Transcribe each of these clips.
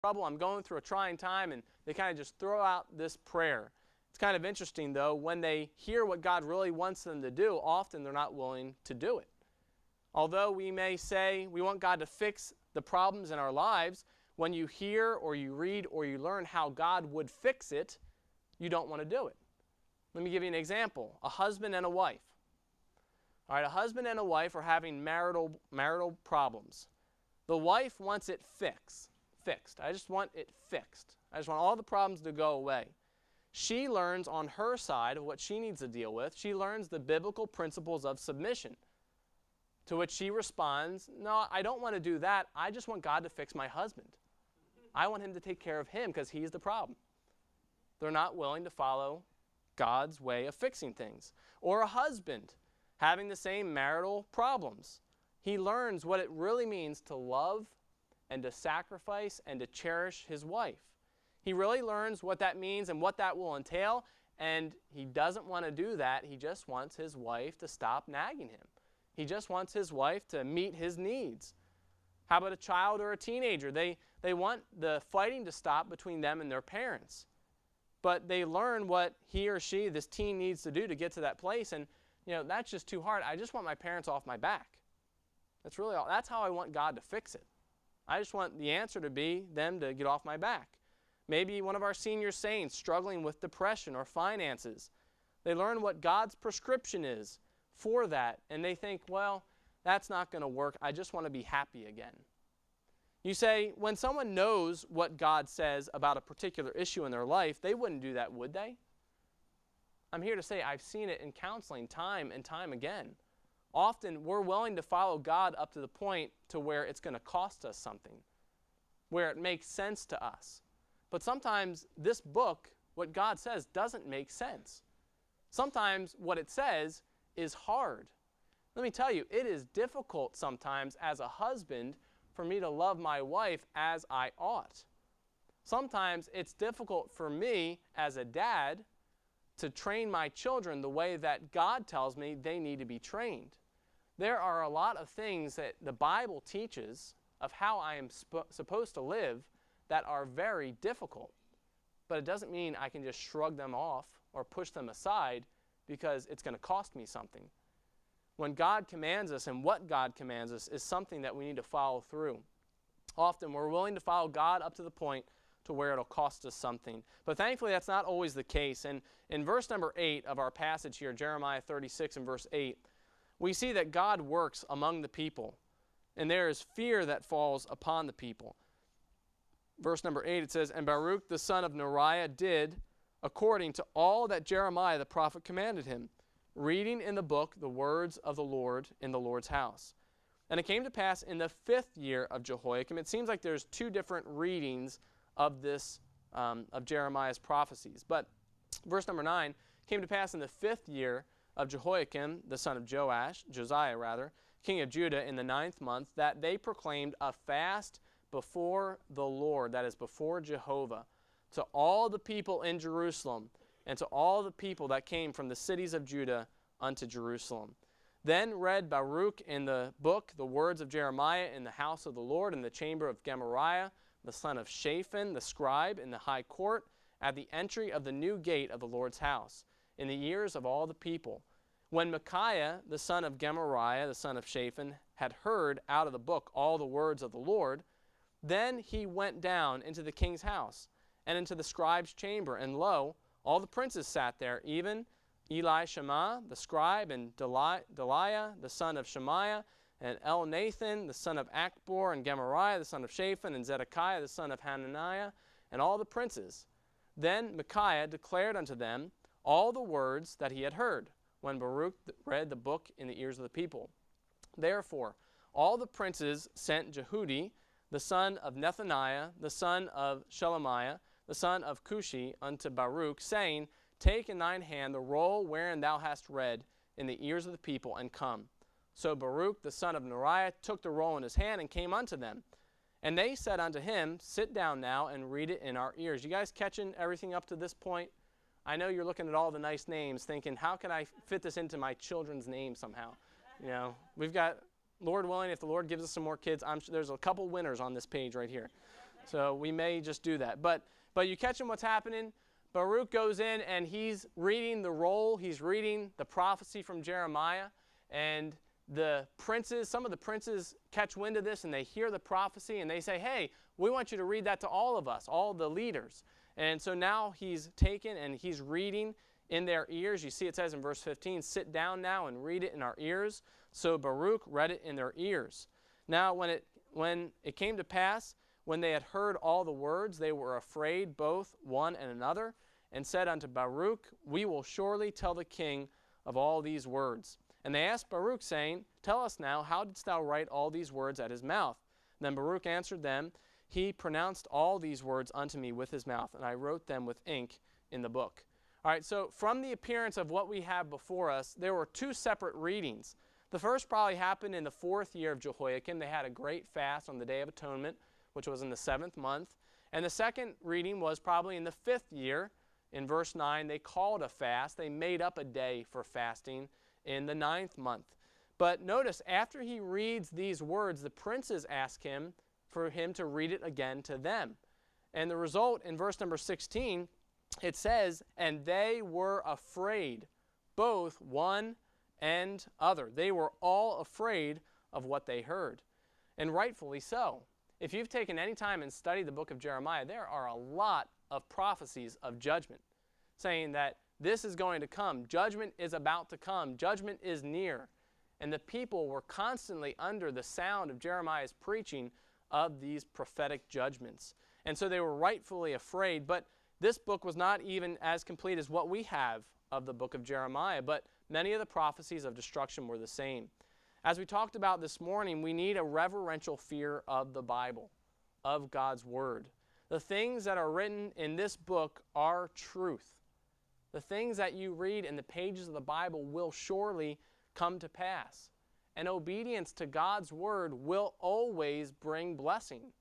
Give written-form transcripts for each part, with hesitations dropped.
trouble, I'm going through a trying time, and they kind of just throw out this prayer. It's kind of interesting, though, when they hear what God really wants them to do, often they're not willing to do it. Although we may say we want God to fix the problems in our lives, when you hear or you read or you learn how God would fix it, you don't want to do it. Let me give you an example. A husband and a wife. All right, a husband and a wife are having marital problems. The wife wants it fixed. I just want it fixed. I just want all the problems to go away. She learns on her side of what she needs to deal with. She learns the biblical principles of submission, to which she responds, no, I don't want to do that. I just want God to fix my husband. I want him to take care of him because he's the problem. They're not willing to follow God's way of fixing things. Or a husband having the same marital problems. He learns what it really means to love and to sacrifice and to cherish his wife. He really learns what that means and what that will entail, and he doesn't want to do that. He just wants his wife to stop nagging him. He just wants his wife to meet his needs. How about a child or a teenager? They want the fighting to stop between them and their parents. But they learn what he or she, this teen, needs to do to get to that place, and that's just too hard. I just want my parents off my back. That's really all. That's how I want God to fix it. I just want the answer to be them to get off my back. Maybe one of our senior saints struggling with depression or finances. They learn what God's prescription is for that, and they think, well, that's not going to work. I just want to be happy again. You say, when someone knows what God says about a particular issue in their life, they wouldn't do that, would they? I'm here to say I've seen it in counseling time and time again. Often we're willing to follow God up to the point to where it's going to cost us something, where it makes sense to us. But sometimes this book, what God says, doesn't make sense. Sometimes what it says is hard. Let me tell you, it is difficult sometimes as a husband for me to love my wife as I ought. Sometimes it's difficult for me as a dad to train my children the way that God tells me they need to be trained. There are a lot of things that the Bible teaches of how I am supposed to live that are very difficult. But it doesn't mean I can just shrug them off or push them aside because it's going to cost me something. When God commands us and what God commands us is something that we need to follow through. Often we're willing to follow God up to the point to where it'll cost us something. But thankfully that's not always the case. And in verse number 8 of our passage here, Jeremiah 36 and verse 8, we see that God works among the people, and there is fear that falls upon the people. Verse number 8, it says, and Baruch the son of Neriah did according to all that Jeremiah the prophet commanded him, reading in the book the words of the Lord in the Lord's house. And it came to pass in the 5th year of Jehoiakim. It seems like there's two different readings of this, of Jeremiah's prophecies. But verse number 9, came to pass in the 5th year of Jehoiakim, the son of Josiah, king of Judah, in the 9th month, that they proclaimed a fast before the Lord, that is, before Jehovah, to all the people in Jerusalem, and to all the people that came from the cities of Judah unto Jerusalem. Then read Baruch in the book the words of Jeremiah in the house of the Lord, in the chamber of Gemariah, the son of Shaphan, the scribe, in the high court, at the entry of the new gate of the Lord's house, in the ears of all the people. When Micaiah, the son of Gemariah, the son of Shaphan, had heard out of the book all the words of the Lord, then he went down into the king's house, and into the scribe's chamber, and lo, all the princes sat there, even Elishama, the scribe, and Delaiah, the son of Shemaiah, and Elnathan, the son of Achbor, and Gemariah, the son of Shaphan, and Zedekiah, the son of Hananiah, and all the princes. Then Micaiah declared unto them all the words that he had heard, when Baruch read the book in the ears of the people. Therefore all the princes sent Jehudi, the son of Nethaniah, the son of Shelemiah, the son of Cushi, unto Baruch, saying, take in thine hand the roll wherein thou hast read in the ears of the people, and come. So Baruch the son of Neriah took the roll in his hand, and came unto them. And they said unto him, sit down now, and read it in our ears. You guys catching everything up to this point? I know you're looking at all the nice names, thinking, how can I fit this into my children's name somehow? We've got, Lord willing, if the Lord gives us some more kids, I'm sure there's a couple winners on this page right here. So we may just do that. But you catching what's happening? Baruch goes in and he's reading the roll. He's reading the prophecy from Jeremiah. And the princes, some of the princes catch wind of this and they hear the prophecy and they say, hey, we want you to read that to all of us, all the leaders. And so now he's taken and he's reading in their ears. You see it says in verse 15, sit down now and read it in our ears. So Baruch read it in their ears. Now when it came to pass, when they had heard all the words, they were afraid both one and another, and said unto Baruch, we will surely tell the king of all these words. And they asked Baruch, saying, tell us now, how didst thou write all these words at his mouth? Then Baruch answered them, he pronounced all these words unto me with his mouth, and I wrote them with ink in the book. All right, so from the appearance of what we have before us, there were two separate readings. The first probably happened in the 4th year of Jehoiakim. They had a great fast on the Day of Atonement, which was in the 7th month. And the second reading was probably in the 5th year. In verse 9, they called a fast. They made up a day for fasting in the 9th month. But notice, after he reads these words, the princes ask him for him to read it again to them. And the result in verse number 16, it says, and they were afraid, both one and other. They were all afraid of what they heard, and rightfully so. If you've taken any time and studied the book of Jeremiah, there are a lot of prophecies of judgment, saying that this is going to come. Judgment is about to come. Judgment is near. And the people were constantly under the sound of Jeremiah's preaching of these prophetic judgments. And so they were rightfully afraid. But this book was not even as complete as what we have of the book of Jeremiah. But many of the prophecies of destruction were the same. As we talked about this morning, we need a reverential fear of the Bible, of God's Word. The things that are written in this book are truth. The things that you read in the pages of the Bible will surely come to pass. And obedience to God's Word will always bring blessing.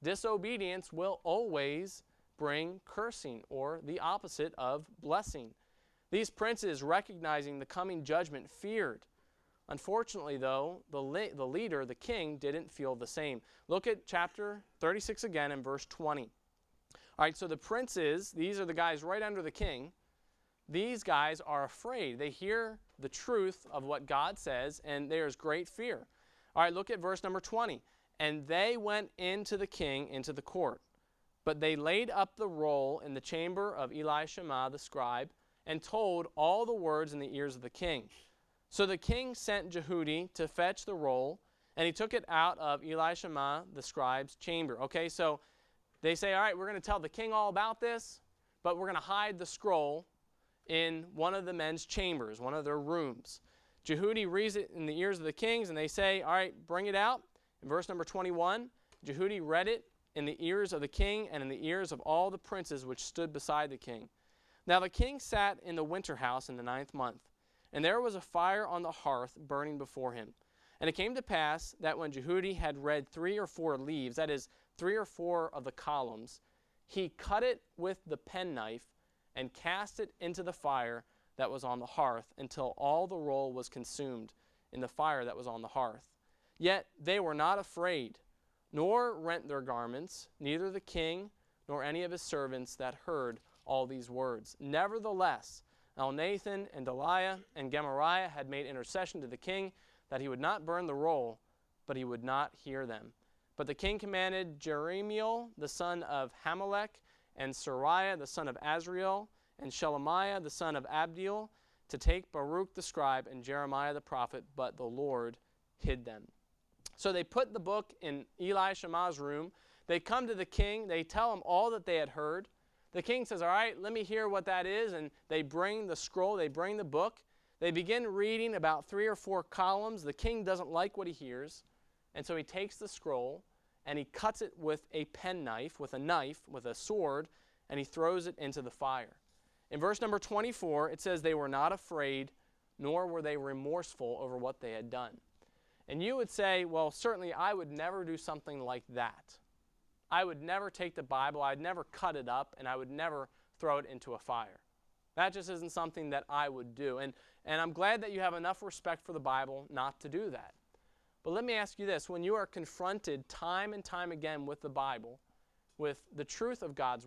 Disobedience will always bring cursing, or the opposite of blessing. These princes, recognizing the coming judgment, feared. Unfortunately, though, the leader, the king, didn't feel the same. Look at chapter 36 again in verse 20. All right, so the princes, these are the guys right under the king. These guys are afraid. They hear the truth of what God says, and there's great fear. All right, look at verse number 20. And they went into the king, into the court. But they laid up the roll in the chamber of Elishama the scribe, and told all the words in the ears of the king. So the king sent Jehudi to fetch the roll, and he took it out of Elishama the scribe's chamber. Okay, so they say, all right, we're going to tell the king all about this, but we're going to hide the scroll in one of the men's chambers, one of their rooms. Jehudi reads it in the ears of the kings, and they say, all right, bring it out. In verse number 21, Jehudi read it in the ears of the king and in the ears of all the princes which stood beside the king. Now the king sat in the winter house in the 9th month, and there was a fire on the hearth burning before him. And it came to pass that when Jehudi had read 3 or 4 leaves, that is, 3 or 4 of the columns, he cut it with the penknife and cast it into the fire that was on the hearth until all the roll was consumed in the fire that was on the hearth. Yet they were not afraid, nor rent their garments, neither the king nor any of his servants that heard all these words. Nevertheless, Elnathan and Delaiah and Gemariah had made intercession to the king that he would not burn the roll, but he would not hear them. But the king commanded Jeremiel, the son of Hamelech, and Sariah, the son of Azriel, and Shelemiah, the son of Abdiel, to take Baruch the scribe and Jeremiah the prophet, but the Lord hid them. So they put the book in Elishama's room. They come to the king. They tell him all that they had heard. The king says, all right, let me hear what that is. And they bring the scroll. They bring the book. They begin reading about 3 or 4 columns. The king doesn't like what he hears. And so he takes the scroll and he cuts it with a penknife, with a sword, and he throws it into the fire. In verse number 24, it says they were not afraid, nor were they remorseful over what they had done. And you would say, well, certainly I would never do something like that. I would never take the Bible, I'd never cut it up, and I would never throw it into a fire. That just isn't something that I would do. And I'm glad that you have enough respect for the Bible not to do that. But let me ask you this. When you are confronted time and time again with the Bible, with the truth of God's word.